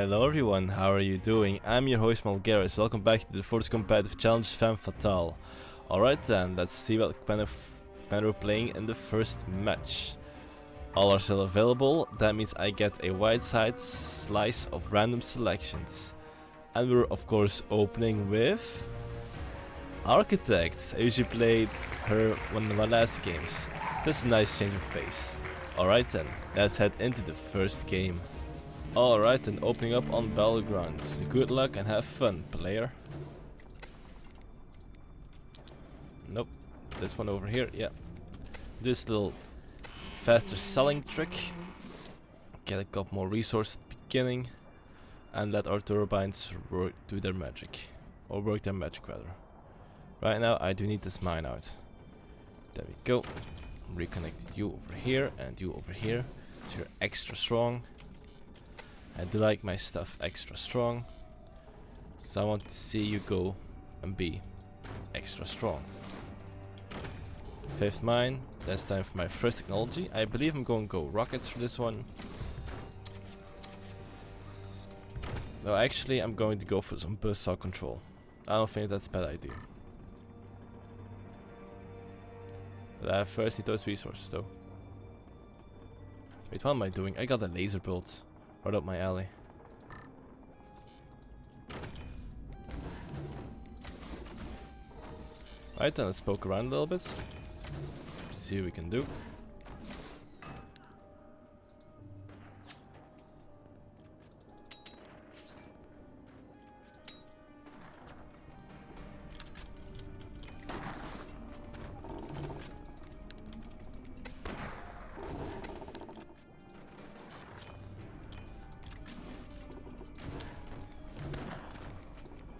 Hello everyone, how are you doing? I'm your host Malgaris. Welcome back to the first competitive challenge Femme Fatale. Alright then, let's see what kind of we're playing in the first match. All are still available, that means I get a wide side slice of random selections. And we're of course opening with Architect. I usually played her one of my last games. This is a nice change of pace. Alright then, let's head into the first game. Alright then, opening up on Battlegrounds. Good luck and have fun, player. Nope, this one over here, yeah. This little faster selling trick. Get a couple more resources at the beginning. And let our turbines do their magic. Or work their magic rather. Right now I do need this mine out. There we go. Reconnect you over here and you over here. So you're extra strong. I do like my stuff extra strong. So I want to see you go and be extra strong. Fifth mine. That's time for my first technology. I believe I'm going to go rockets for this one. No, actually I'm going to go for some buzzsaw control. I don't think that's a bad idea. But I first need those resources though. Wait, what am I doing? I got a laser bolt right up my alley. Alright then, let's poke around a little bit. See what we can do.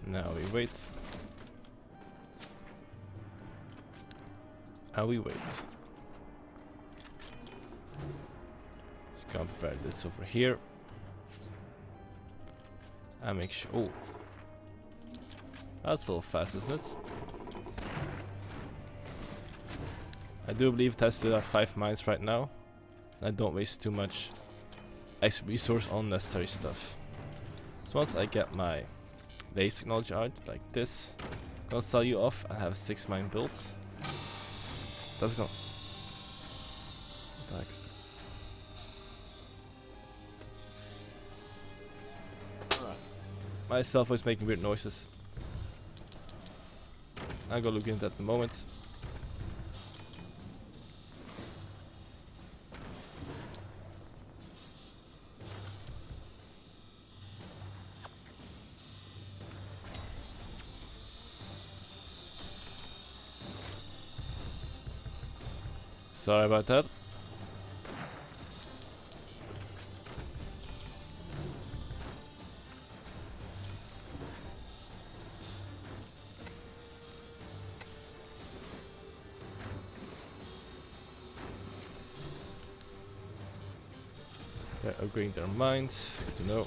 Now we wait. And we wait. Just gonna prepare this over here. And make sure. Oh, that's a little fast, isn't it? I do believe it has to have 5 mines right now. I don't waste too much extra resource on unnecessary stuff. So once I get my laser technology out like this, I'm gonna sell you off and have 6 mine built. That's gonna. What the heck is this? Alright. My cell phone is making weird noises. I'll go look into that in a moment. Sorry about that. They're upgrading their minds. Good to know.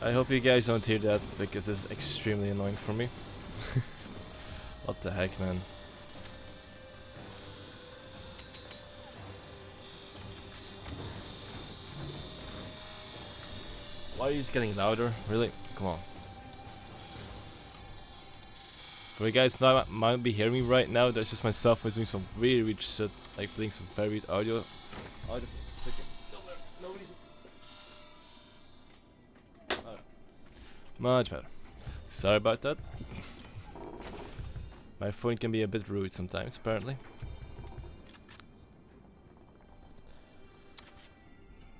I hope you guys don't hear that because this is extremely annoying for me. What the heck, man. Why are you just getting louder? Really? Come on. For you guys that might be hearing me right now, that's just myself doing some really weird shit, like playing some very weird audio. Nobody's. Much better. Sorry about that. My phone can be a bit rude sometimes, apparently.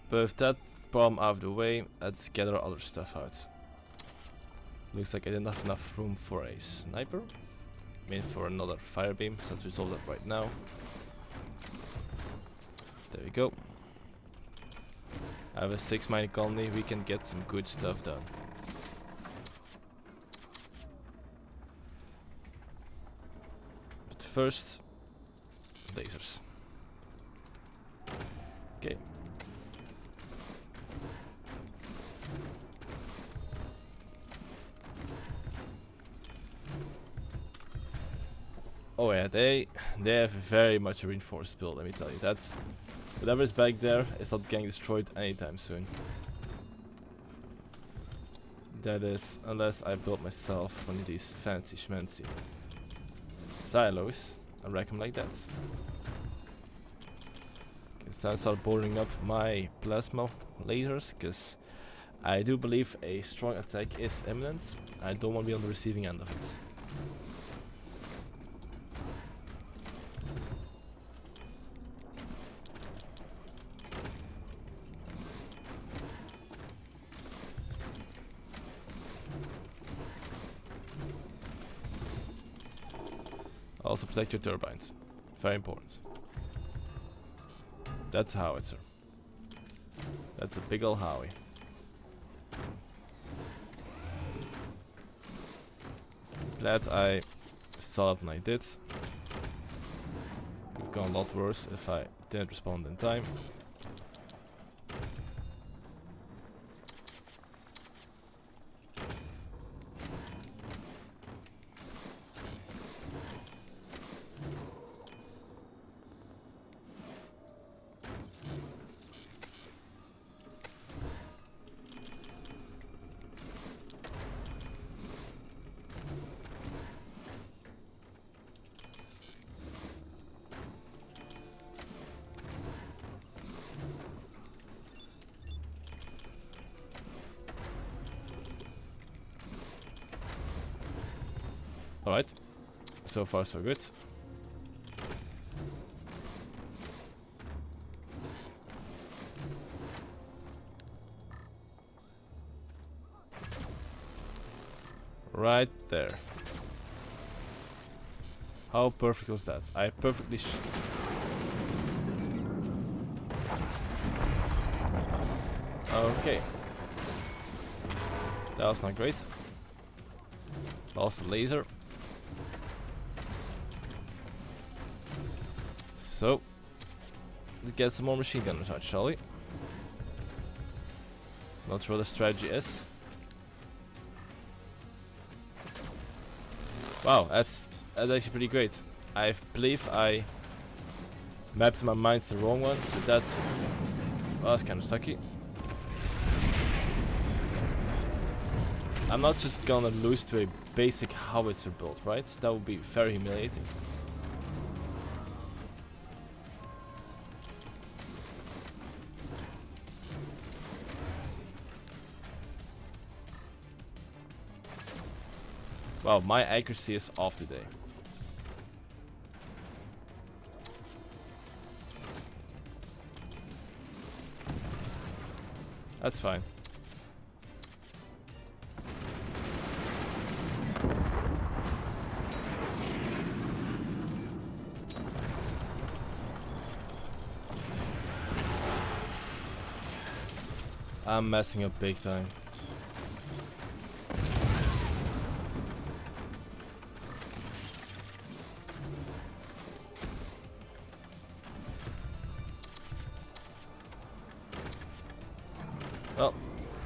But with that problem out of the way, let's get our other stuff out. Looks like I didn't have enough room for a sniper. Made for another fire beam, so let's resolve that right now. There we go. I have a 6 mine colony, we can get some good stuff done. First, lasers. Okay. Oh yeah, they have very much a reinforced build, let me tell you. That's whatever is back there is not getting destroyed anytime soon. That is, unless I build myself one of these fancy schmancy silos and rack them like that. Okay, so now I start boarding up my plasma lasers, because I do believe a strong attack is imminent. I don't want to be on the receiving end of it. Also protect your turbines. Very important. That's a howitzer. That's a big ol' Howie. Glad I saw it when I did. Could have gone a lot worse if I didn't respond in time. Alright, so far so good. Right there. How perfect was that? I perfectly okay. That was not great. Lost a laser. So, let's get some more machine gunners out, shall we? Not sure what the strategy is. Wow, that's actually pretty great. I believe I mapped in my mind the wrong one, so that's kind of sucky. I'm not just gonna lose to a basic howitzer build, right? That would be very humiliating. Wow, my accuracy is off today. That's fine. I'm messing up big time. Well,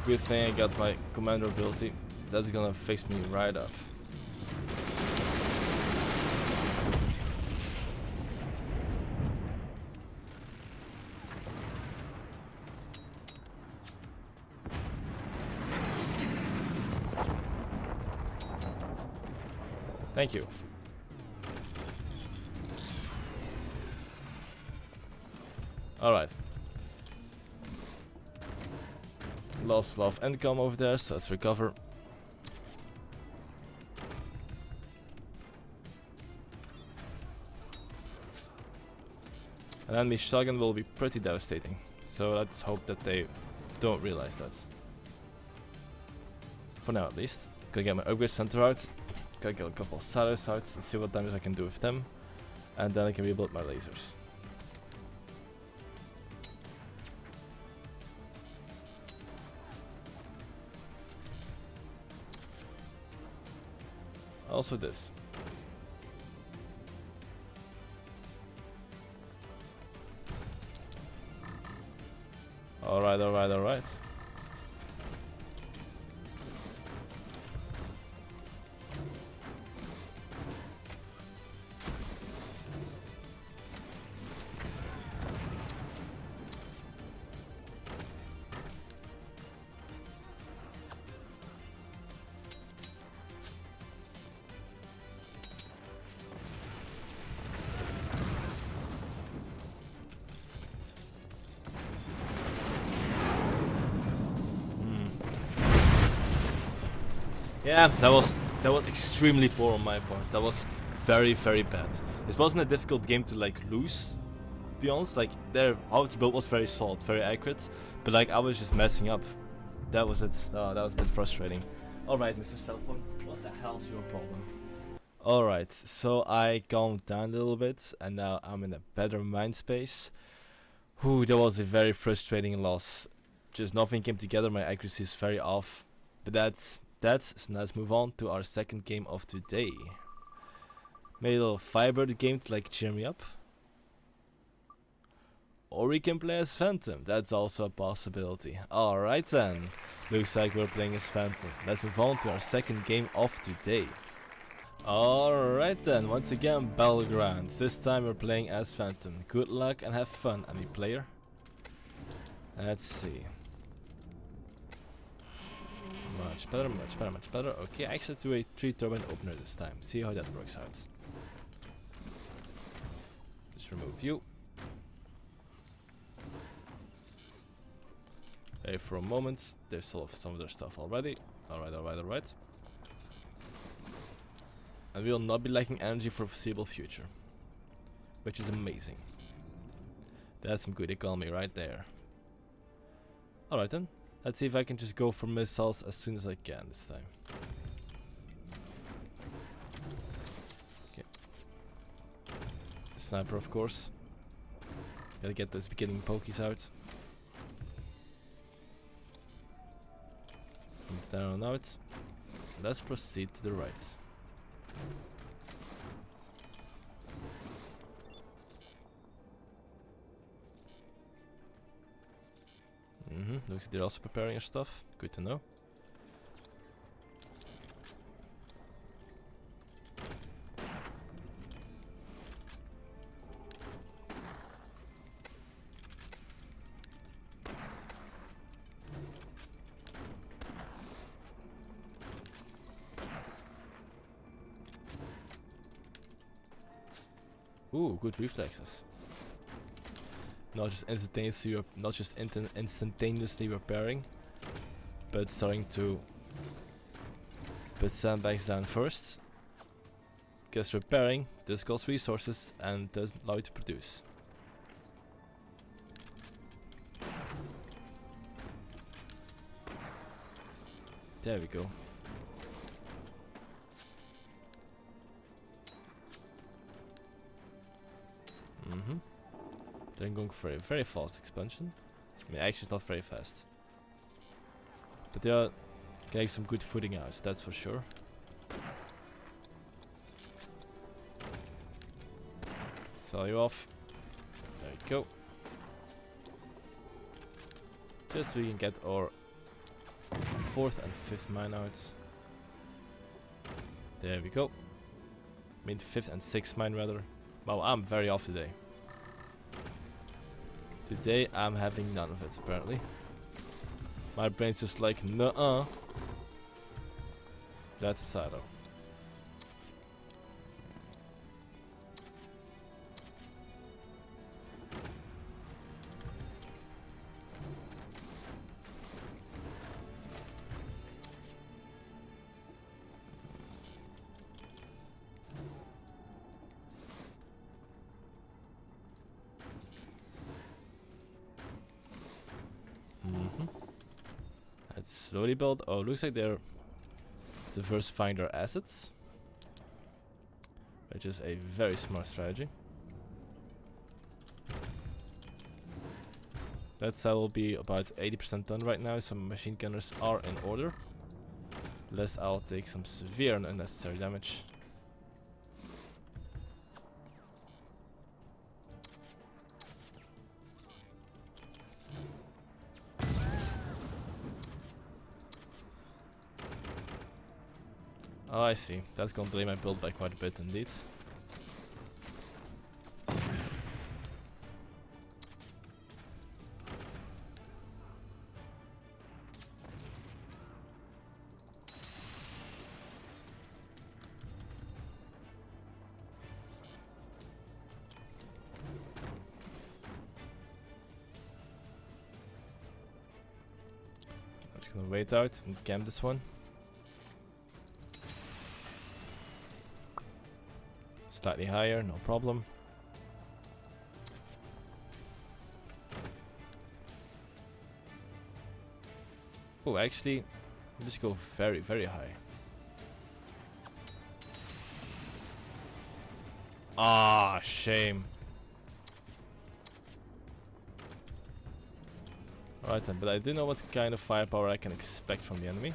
good thing I got my commander ability. That's gonna fix me right up. Thank you. Alright. Lost a lot of income over there, so let's recover. An enemy shotgun will be pretty devastating, so let's hope that they don't realize that. For now at least. Gotta get my upgrade center out. Gotta get a couple of silos out and see what damage I can do with them. And then I can rebuild my lasers. Also this. Alright, alright, alright. Yeah, that was extremely poor on my part. That was very bad. This wasn't a difficult game to like lose, to be honest. Like how it's built was very solid, very accurate, but like I was just messing up. That was it. Oh, that was a bit frustrating. Alright, Mr. Cellphone, what the hell's your problem? Alright, so I calmed down a little bit and now I'm in a better mind space. Whew, that was a very frustrating loss. Just nothing came together, my accuracy is very off. But that's so now let's move on to our second game of today. Made a little Firebird game to like cheer me up. Or we can play as Phantom, that's also a possibility. Alright then, looks like we're playing as Phantom. Let's move on to our second game of today. Alright then, once again Battlegrounds. This time we're playing as Phantom. Good luck and have fun, any player. Let's see. Much better, much better, much better. Okay, I actually do a 3 turbine opener this time. See how that works out. Just remove you. Hey, for a moment, they still have some of their stuff already. Alright. And we will not be lacking energy for the foreseeable future. Which is amazing. That's some good economy right there. Alright then. Let's see if I can just go for missiles as soon as I can this time. Okay. Sniper, of course. Gotta get those beginning pokies out. From there on out. Let's proceed to the right. Looks like they're also preparing your stuff. Good to know. Ooh, good reflexes. Not just instantaneously repairing, but starting to put sandbags down first. Because repairing does cost resources and doesn't allow you to produce. There we go. They're going for a very fast expansion. I mean, actually it's not very fast. But they are getting some good footing out, that's for sure. Sell you off. There you go. Just so we can get our 4th and 5th mine out. There we go. I mean 5th and 6th mine rather. Wow, I'm very off today. Today I'm having none of it apparently. My brain's just like, nuh-uh. That's a silo. Let's slowly build. Oh, looks like they're diversifying their assets, which is a very smart strategy. That side will be about 80% done right now. Some machine gunners are in order. Lest I'll take some severe and unnecessary damage. Oh, I see. That's gonna delay my build by quite a bit indeed. I'm just gonna wait out and camp this one. Slightly higher, no problem. Oh, actually, let's go very, very high. Ah, shame. Alright then, but I do know what kind of firepower I can expect from the enemy.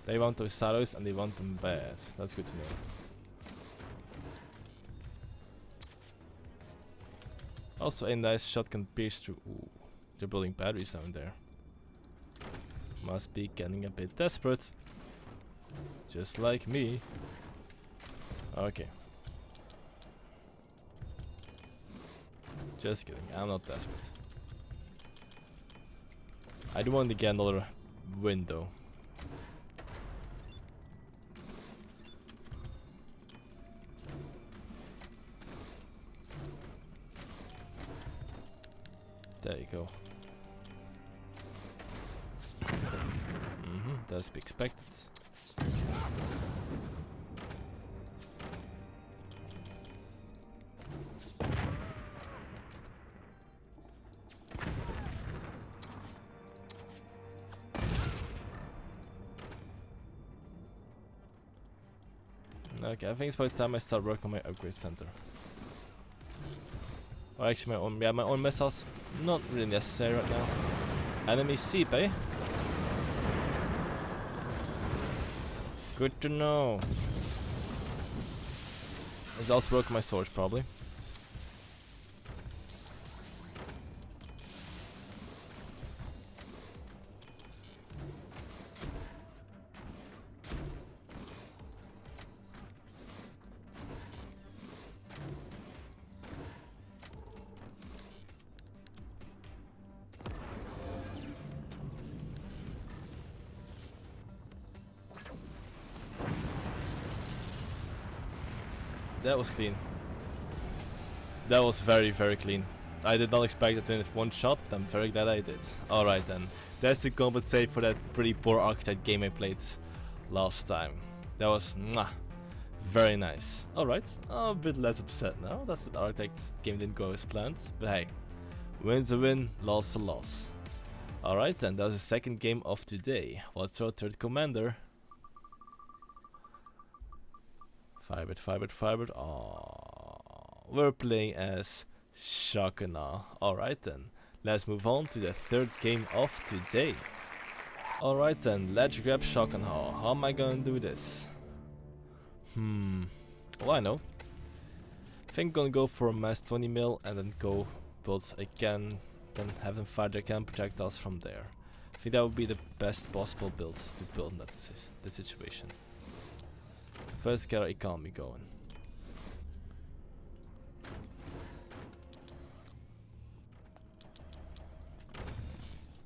They want those silos and they want them bad. That's good to know. Also, a nice shot can pierce through. Ooh, they're building batteries down there. Must be getting a bit desperate. Just like me. Okay. Just kidding, I'm not desperate. I do want to get another window. There you go. That's to be expected. Okay, I think it's about time I start working on my upgrade center. Or actually my own missiles, not really necessary right now. Enemy seep, eh? Good to know. I'll also work on my storage probably. That was clean. That was very, very clean. I did not expect it to win with one shot, but I'm very glad I did. Alright then. That's to compensate for that pretty poor Architect game I played last time. That was very nice. Alright, I'm a bit less upset now. That's the Architect game didn't go as planned. But hey, win's a win, loss a loss. Alright then, that was the second game of today. What's our third commander? Firebird, Firebird, Firebird. Oh, we're playing as Shockenaugh. Alright then, let's move on to the third game of today. Alright then, let's grab Shockenaugh. How am I gonna do this? Well, I know. I think I'm gonna go for a mass 20 mil and then go build again, then have them fire their cannon projectiles from there. I think that would be the best possible build to build in that situation. First, get our economy going.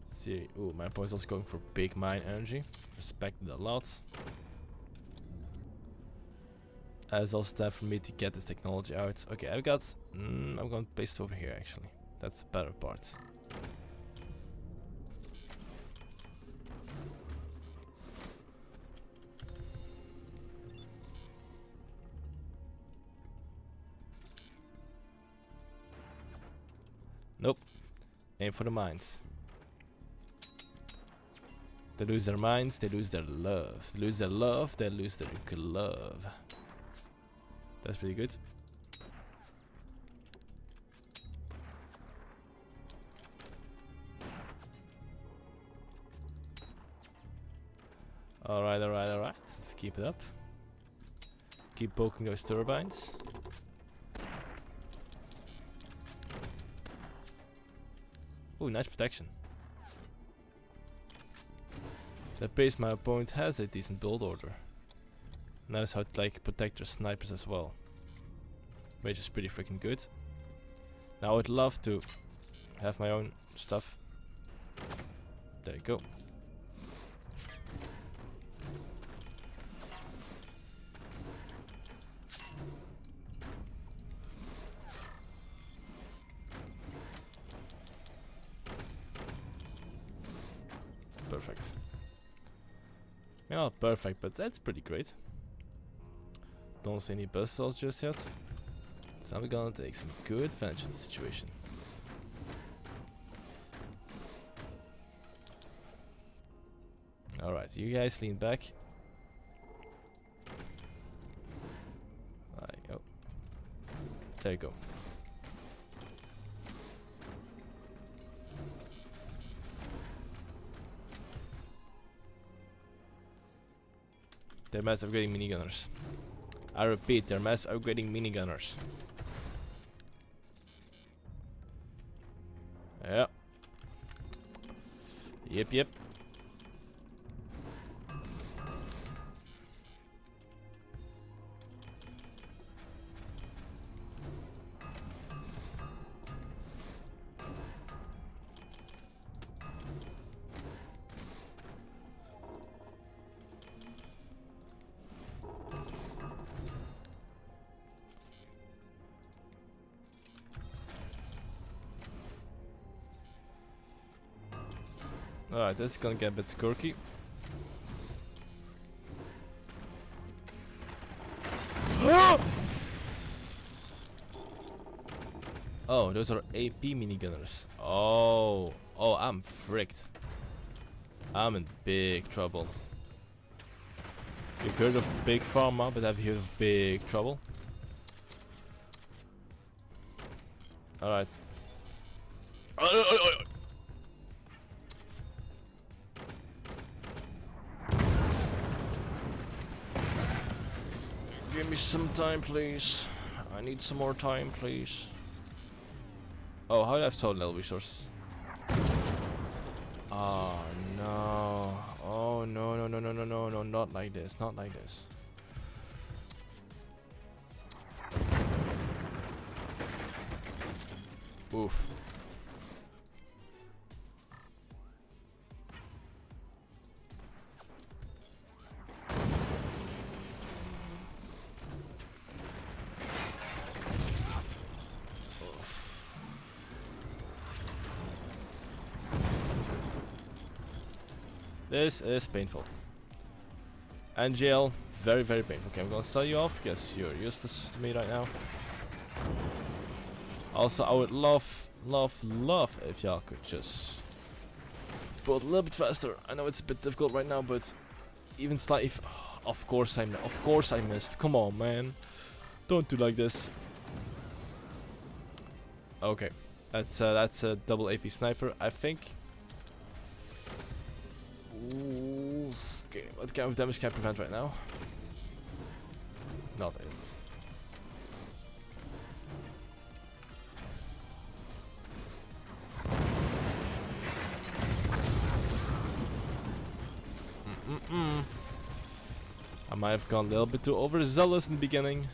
Let's see, ooh, my opponent's also going for big mine energy. Respect it a lot. It's also time for me to get this technology out. Okay, I've got. I'm going to place it over here actually. That's the better part. Nope. Aim for the mines. They lose their mines, they lose their love. They lose their love, they lose their glove. That's pretty good. Alright, alright, alright. Let's keep it up. Keep poking those turbines. Ooh, nice protection. That base my opponent has a decent build order. Knows how to like protect their snipers as well. Which is pretty freaking good. Now I would love to have my own stuff. There you go. Perfect. Not perfect, but that's pretty great. Don't see any buzzsaws just yet. So I'm gonna take some good advantage of the situation. Alright, you guys lean back. Like, oh. There you go. They're mass upgrading minigunners. I repeat, they're mass upgrading minigunners. Yeah. Yep. Alright, this is gonna get a bit skirky. Oh, those are AP minigunners. Oh, I'm fricked. I'm in big trouble. You've heard of Big Pharma, but have you heard of Big Trouble? Alright. Give me some time, please. I need some more time, please. Oh, how do I have so little resources? Oh no. Oh no, not like this, not like this. Oof. This is painful. And jail, very painful. Okay, I'm gonna sell you off because you're useless to me right now. Also, I would love if y'all could just build a little bit faster. I know it's a bit difficult right now, but even slightly. Of course I missed. Come on, man. Don't do like this. Okay, that's a double AP sniper, I think. Ooh, okay, what kind of damage can I prevent right now? Nothing. I might have gone a little bit too overzealous in the beginning.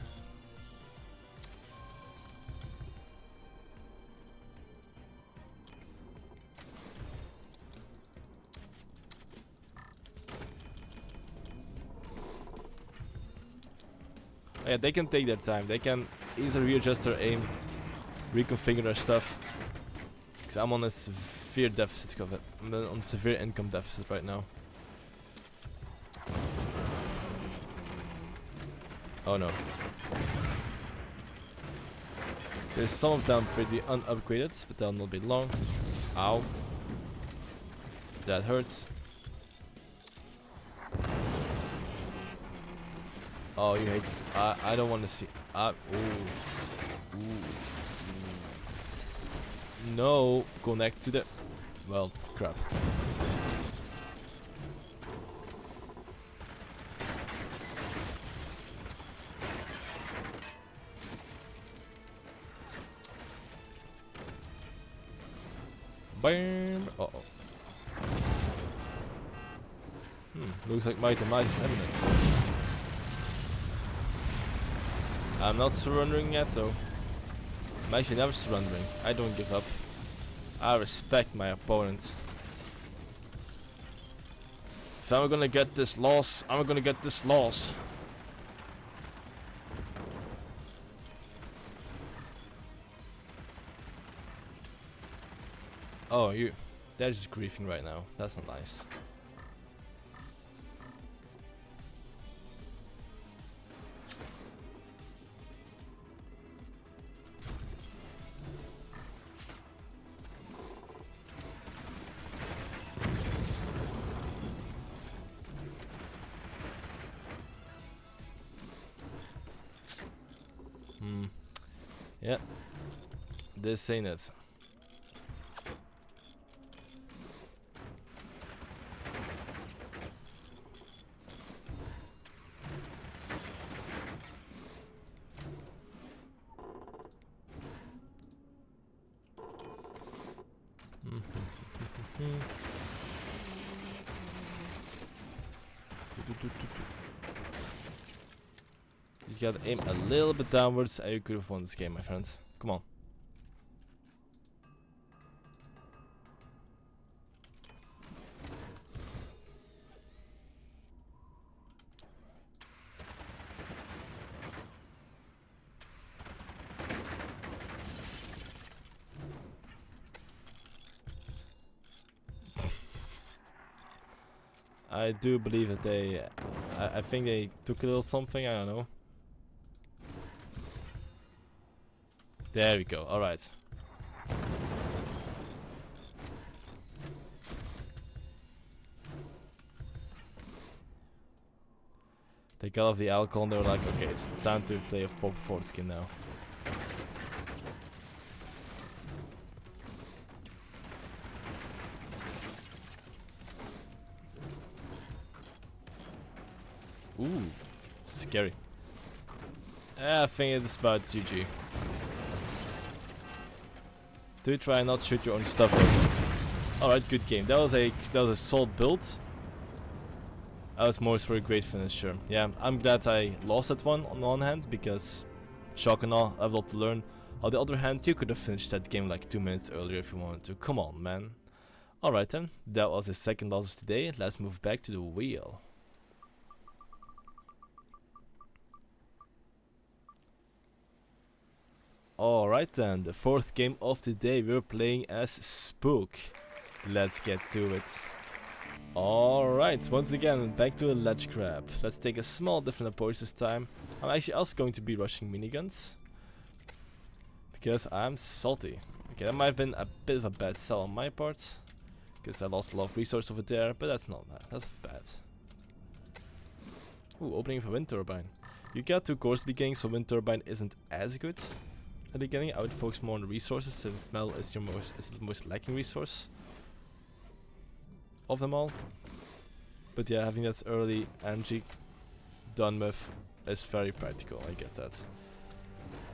Yeah, they can take their time. They can easily readjust their aim, reconfigure their stuff. Because I'm on a severe deficit of it. I'm on severe income deficit right now. Oh no. There's some of them pretty unupgraded, but they'll not be long. Ow. That hurts. Oh, you hate it. I don't want to see. Ooh. No, connect to the. Well, crap. Bam! Uh oh. Looks like my demise is imminent. I'm not surrendering yet though. I'm actually never surrendering. I don't give up. I respect my opponent. If I'm gonna get this loss, I'm gonna get this loss. Oh, they're just griefing right now. That's not nice. Yeah, this ain't it. You gotta aim a little bit downwards and you could have won this game, my friends. Come on. I do believe that they... I think they took a little something, I don't know. There we go, alright. They got off the alcohol and they were like, okay, it's time to play a pop forward skin now. Ooh, scary. I think it's about GG. Do try not shoot your own stuff though. Alright, good game. That was a solid build. That was more for a great finisher. Yeah, I'm glad I lost that one on the one hand because Shockenaugh, I have a lot to learn. On the other hand, you could have finished that game like 2 minutes earlier if you wanted to. Come on, man. Alright then, that was the second loss of today. Let's move back to the wheel. Alright then, the fourth game of the day, we're playing as Spook. Let's get to it. Alright, once again, back to a ledge grab. Let's take a small different approach this time. I'm actually also going to be rushing miniguns. Because I'm salty. Okay, that might have been a bit of a bad sell on my part. Because I lost a lot of resource over there, but that's not bad. That's bad. Ooh, opening for wind turbine. You got 2 cores at the beginning, so wind turbine isn't as good. At the beginning, I would focus more on the resources since metal is the most lacking resource of them all. But yeah, having that early energy done with is very practical, I get that.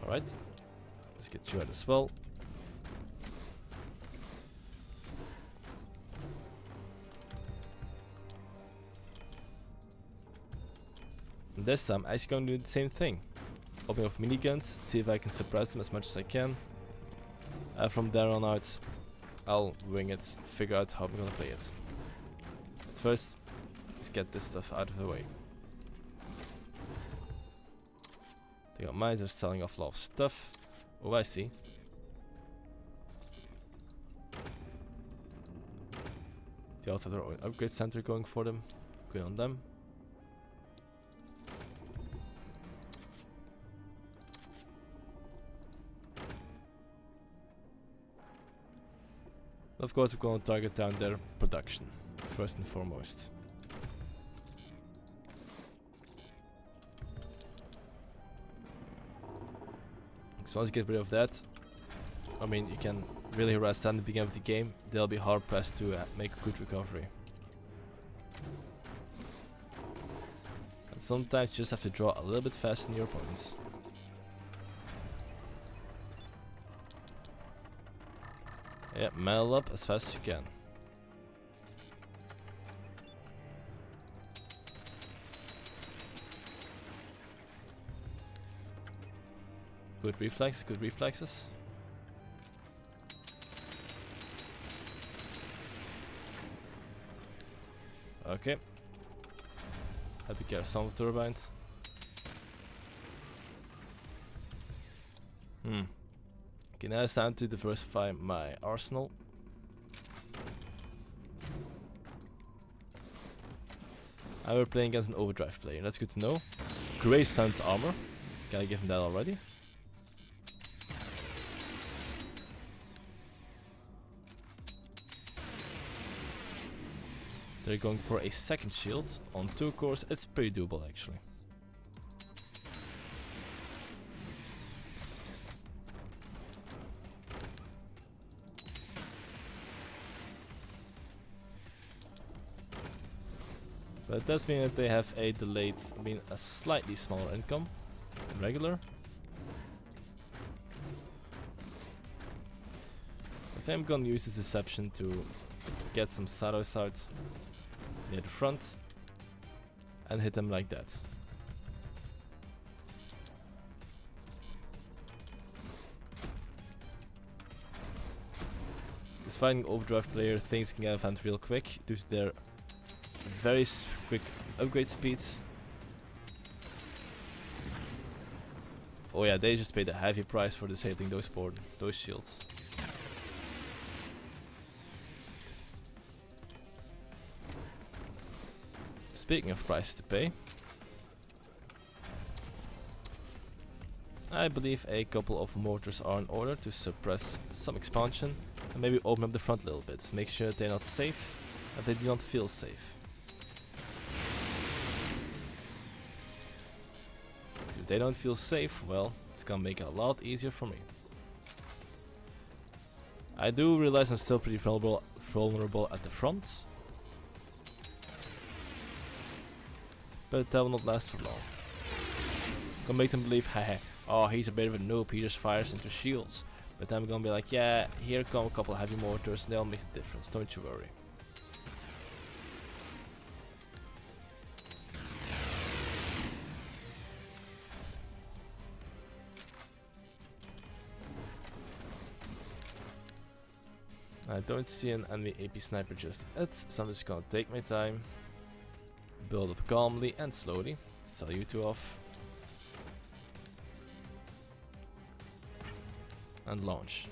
Alright, let's get you out as well. And this time, I'm actually going to do the same thing. Opening off miniguns, see if I can suppress them as much as I can. From there on out, I'll wing it, figure out how I'm gonna play it. But first, let's get this stuff out of the way. They got mines, they're selling off a lot of stuff. Oh, I see. They also have their own upgrade center going for them. Good on them. Of course, we're going to target down their production, first and foremost. So once you get rid of that, I mean, you can really harass them at the beginning of the game. They'll be hard pressed to make a good recovery. And sometimes you just have to draw a little bit faster than your opponents. Yeah, metal up as fast as you can. Good reflex, good reflexes. Okay. Had to care some of the turbines. Okay, now it's time to diversify my arsenal. I were playing against an overdrive player, that's good to know. Gray stunt armor, gotta give him that already. They're going for a second shield on 2 cores, it's pretty doable actually. But it does mean that they have a delayed, a slightly smaller income than regular. I think I'm gonna use this deception to get some shadows out near the front and hit them like that. This fighting overdrive player thinks he can get event real quick due to their very quick upgrade speeds. Oh yeah, they just paid a heavy price for disabling those shields. Speaking of prices to pay, I believe a couple of mortars are in order to suppress some expansion and maybe open up the front a little bit. Make sure that they're not safe, that they do not feel safe. If they don't feel safe, well, it's gonna make it a lot easier for me. I do realize I'm still pretty vulnerable at the front, but that will not last for long. Gonna make them believe, haha, oh, he's a bit of a noob, he just fires into shields. But then I'm gonna be like, yeah, here come a couple of heavy mortars, they'll make the difference, don't you worry. I don't see an enemy AP sniper just yet, so I'm just gonna take my time, build up calmly and slowly, sell you two off, and launch.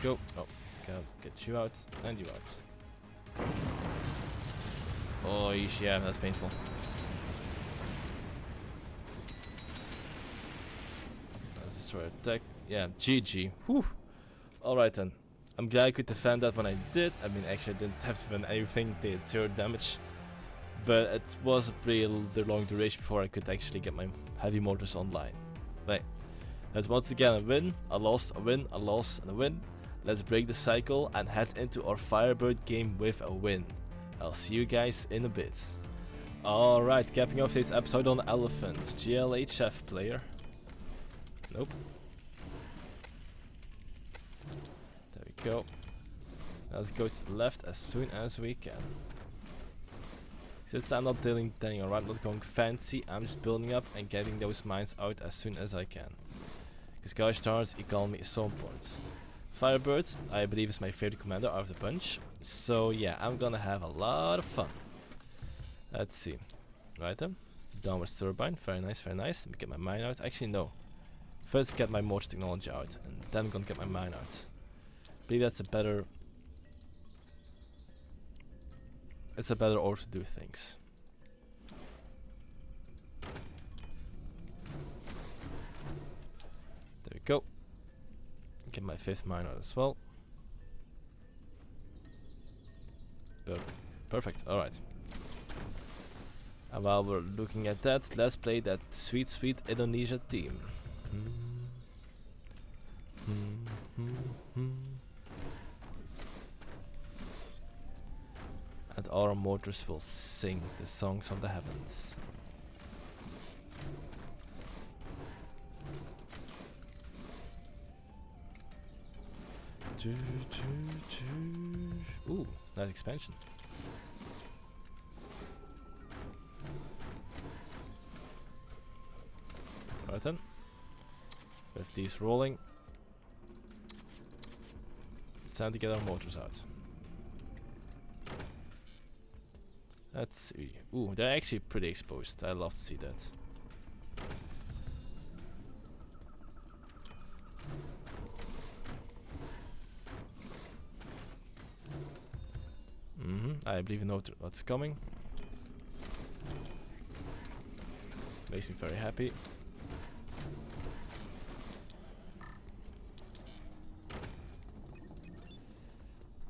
Go. Oh, gotta get you out and you out. Oh, yeah, that's painful. Let's destroy attack. Yeah, GG. Whew. Alright then. I'm glad I could defend that when I did. I mean, actually, I didn't have to defend anything. They did 0 damage. But it was a pretty long duration before I could actually get my heavy mortars online. Right. That's once again a win, a loss, a win, a loss, and a win. Let's break the cycle and head into our Firebird game with a win. I'll see you guys in a bit. Alright, capping off today's episode on elephants. GLHF player. Nope. There we go. Let's go to the left as soon as we can. Since I'm not dealing around, not going fancy, I'm just building up and getting those mines out as soon as I can. Because gosh darn it, economy is so important. Firebird, I believe, is my favorite commander out of the bunch. So yeah, I'm gonna have a lot of fun. Let's see. Right then. Downwards turbine. Very nice, very nice. Let me get my mine out. Actually, no. First get my mortar technology out. And then I'm gonna get my mine out. I believe that's a better... It's a better order to do things. There we go. Get my 5th mine out as well. Perfect, alright. And while we're looking at that, let's play that sweet, sweet Indonesia team. And our mortars will sing the songs of the heavens. Ooh, nice expansion. Right then. With these rolling, it's time to get our mortars out. Let's see. Ooh, they're actually pretty exposed. I love to see that. I believe you know what's coming. Makes me very happy.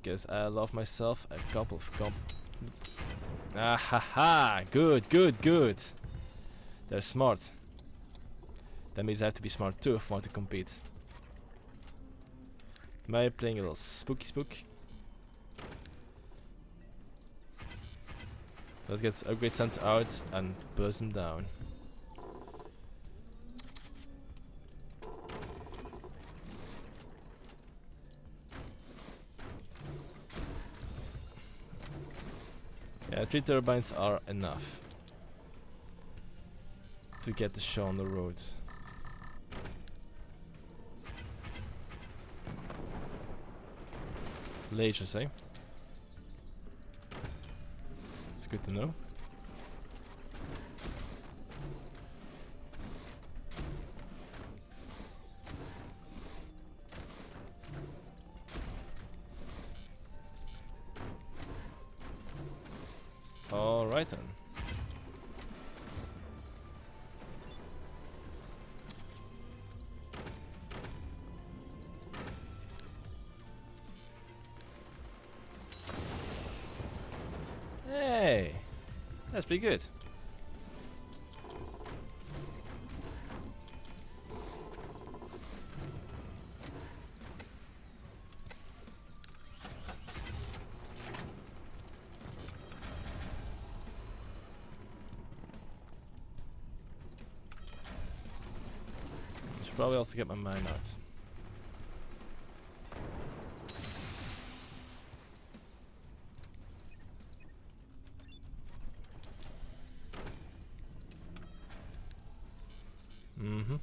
because I love myself a couple of Ah ha ha! Good, good, good! They're smart. That means I have to be smart too if I want to compete. Am I playing a little spooky spook? Let's get upgrade sent out and buzz them down. Yeah, 3 turbines are enough to get the show on the road. Lasers, eh? It's good to know. Alright then. Hey! That's pretty good. Should probably also get my mine out. Mm-hmm.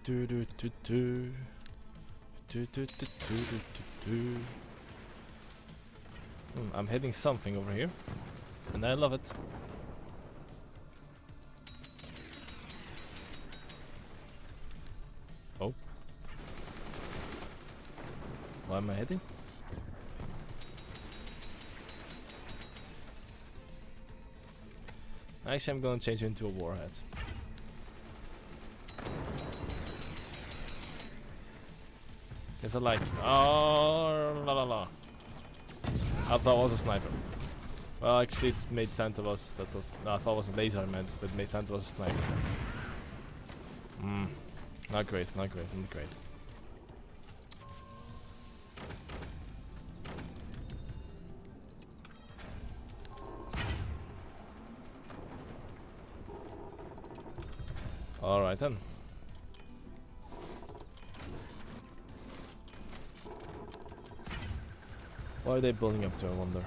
Do do do do do do do do do do. I'm hitting something over here, and I love it. Oh, why am I hitting? Actually, I'm gonna change it into a warhead. Is it like, oh la la la? I thought it was a sniper. Well, actually, it made sense to us that was. No, I thought it was a laser I meant, but it made sense it was a sniper. Not great, not great, not great. Alright then. What are they building up to, I wonder?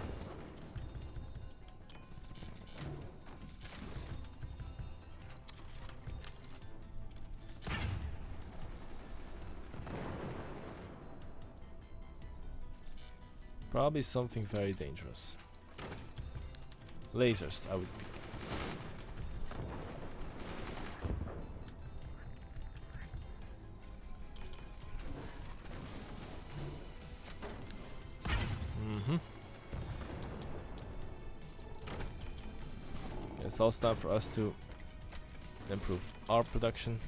Probably something very dangerous. Lasers, I would pick. It's also time for us to improve our production.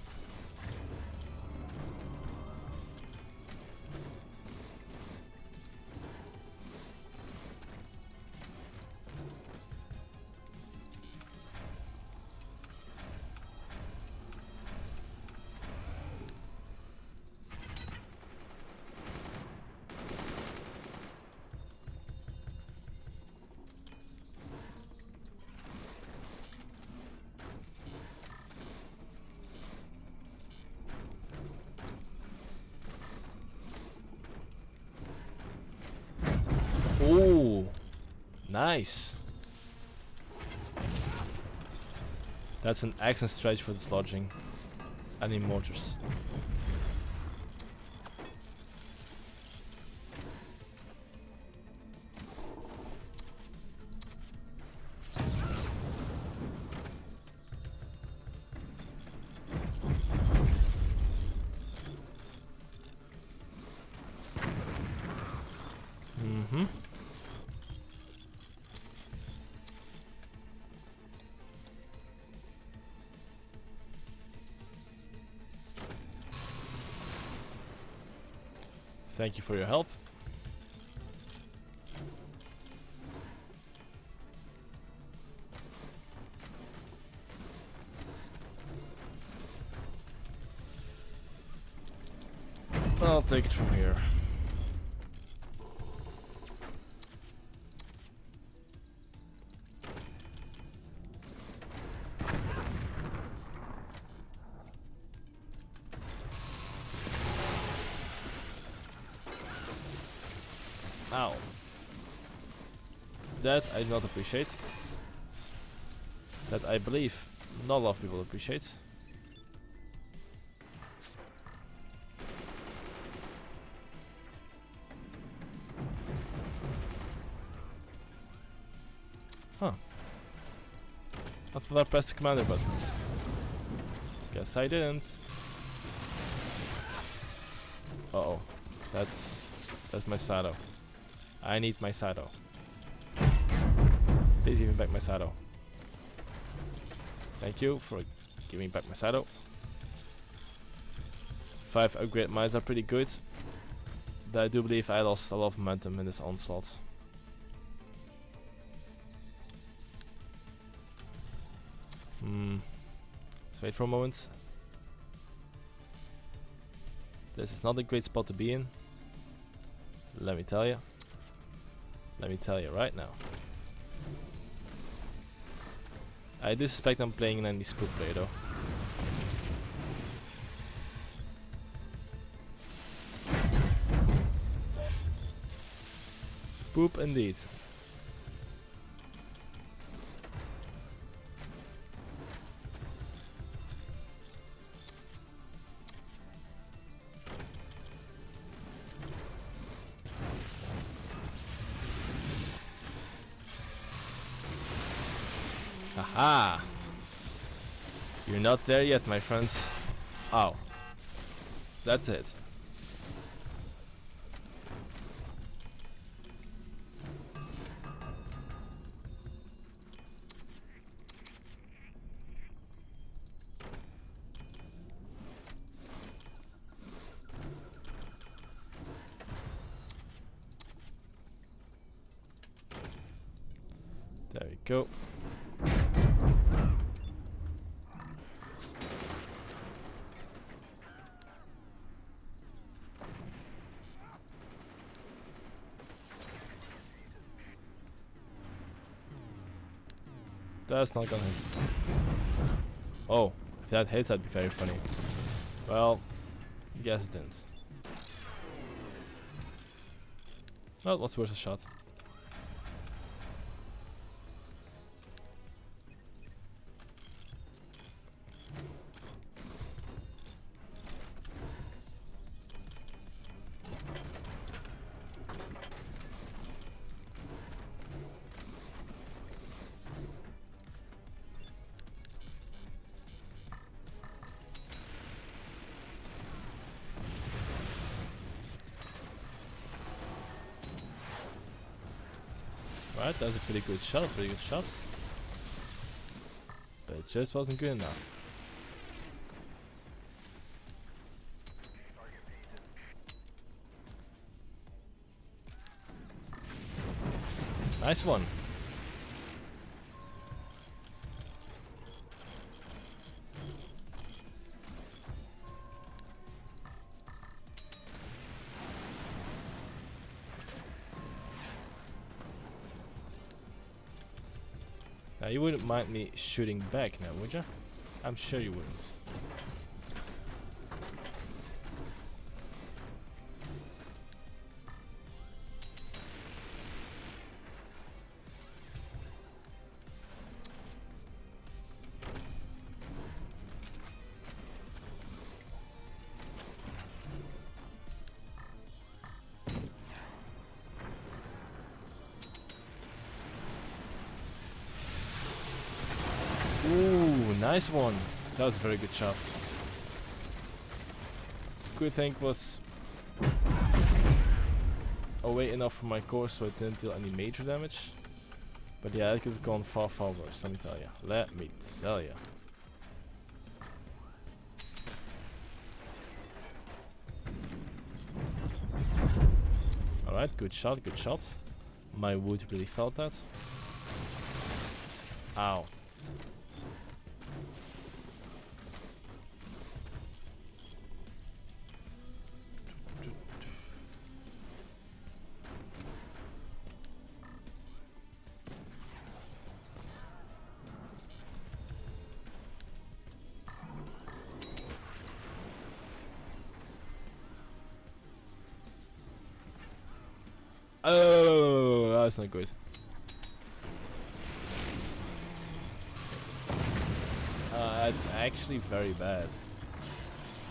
Ooh, nice. That's an excellent strategy for dislodging any mortars. Mm-hmm. Thank you for your help. I'll take it from here. Ow. That I do not appreciate. That I believe not a lot of people appreciate. Huh. I thought I pressed the commander button. Guess I didn't. Uh-oh. That's my Sado. I need my Sado. Please give me back my Sado. Thank you for giving back my Sado. 5 upgrade mines are pretty good. But I do believe I lost a lot of momentum in this onslaught. Let's wait for a moment. This is not a great spot to be in. Let me tell you. Let me tell you right now. I do suspect I'm playing an anti-spook player though. Poop indeed. Aha! You're not there yet, my friends. Ow. That's it. There we go. That's not gonna hit. Oh, if that hits, that'd be very funny. Well, guess it didn't. Well, what's worth a shot? Right, that was a pretty good shot, but it just wasn't good enough. Nice one. Now you wouldn't mind me shooting back now, would you? I'm sure you wouldn't. Ooh, nice one. That was a very good shot. Good thing was... away enough from my core so it didn't deal any major damage. But yeah, it could have gone far, far worse, let me tell ya. Let me tell ya. Alright, good shot, good shot. My wood really felt that. Ow. Oh, that's not good. That's actually very bad.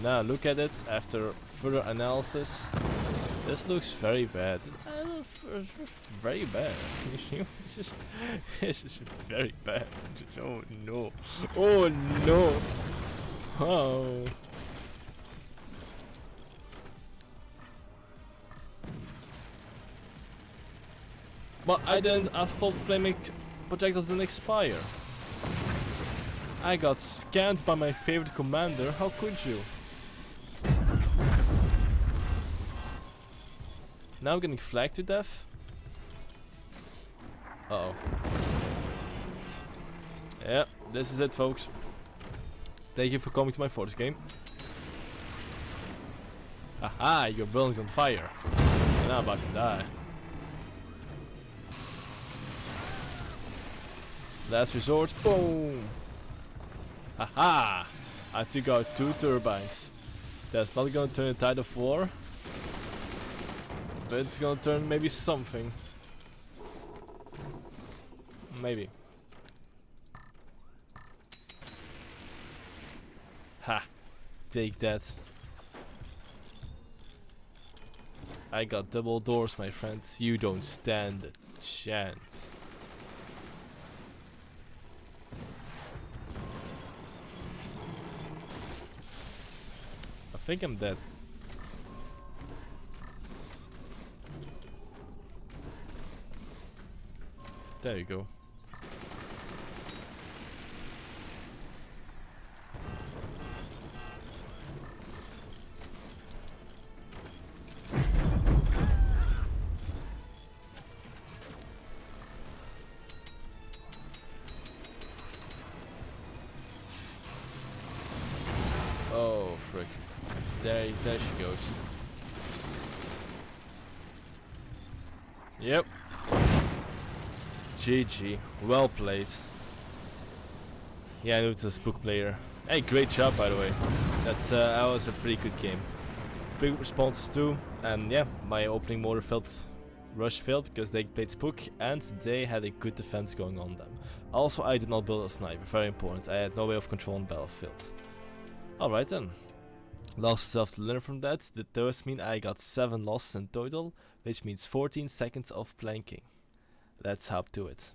Now look at it after further analysis. This looks very bad. Very bad. This is very bad. Oh no. Oh no. Oh. But I thought flaming projectiles didn't expire. I got scanned by my favorite commander, how could you? Now I'm getting flagged to death. Uh oh. Yeah, this is it folks. Thank you for coming to my fourth game. Haha, your building's on fire. And I'm about to die. Last resort, boom! Haha! I took out 2 turbines. That's not gonna turn the tide of war. But it's gonna turn maybe something. Maybe. Ha! Take that. I got double doors, my friend. You don't stand a chance. I think I'm dead. There you go. Oh, frick. There she goes. Yep. GG. Well played. Yeah, I knew it's a Spook player. Hey, great job by the way. That was a pretty good game. Pretty good responses too. And yeah, my opening mortar rush failed because they played Spook and they had a good defense going on them. Also, I did not build a sniper. Very important. I had no way of controlling the battlefield. Alright then. Lots of stuff to learn from that. That does mean I got 7 losses in total, which means 14 seconds of planking. Let's hop to it.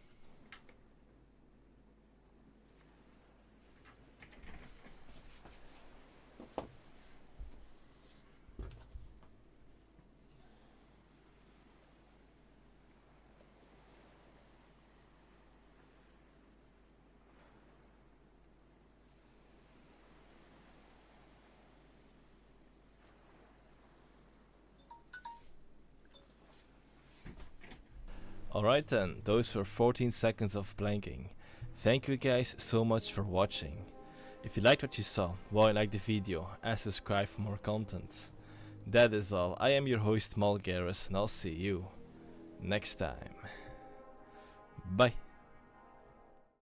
Alright then, those were 14 seconds of planking. Thank you guys so much for watching. If you liked what you saw, why well, like the video and subscribe for more content. That is all. I am your host Malgaris and I'll see you next time. Bye.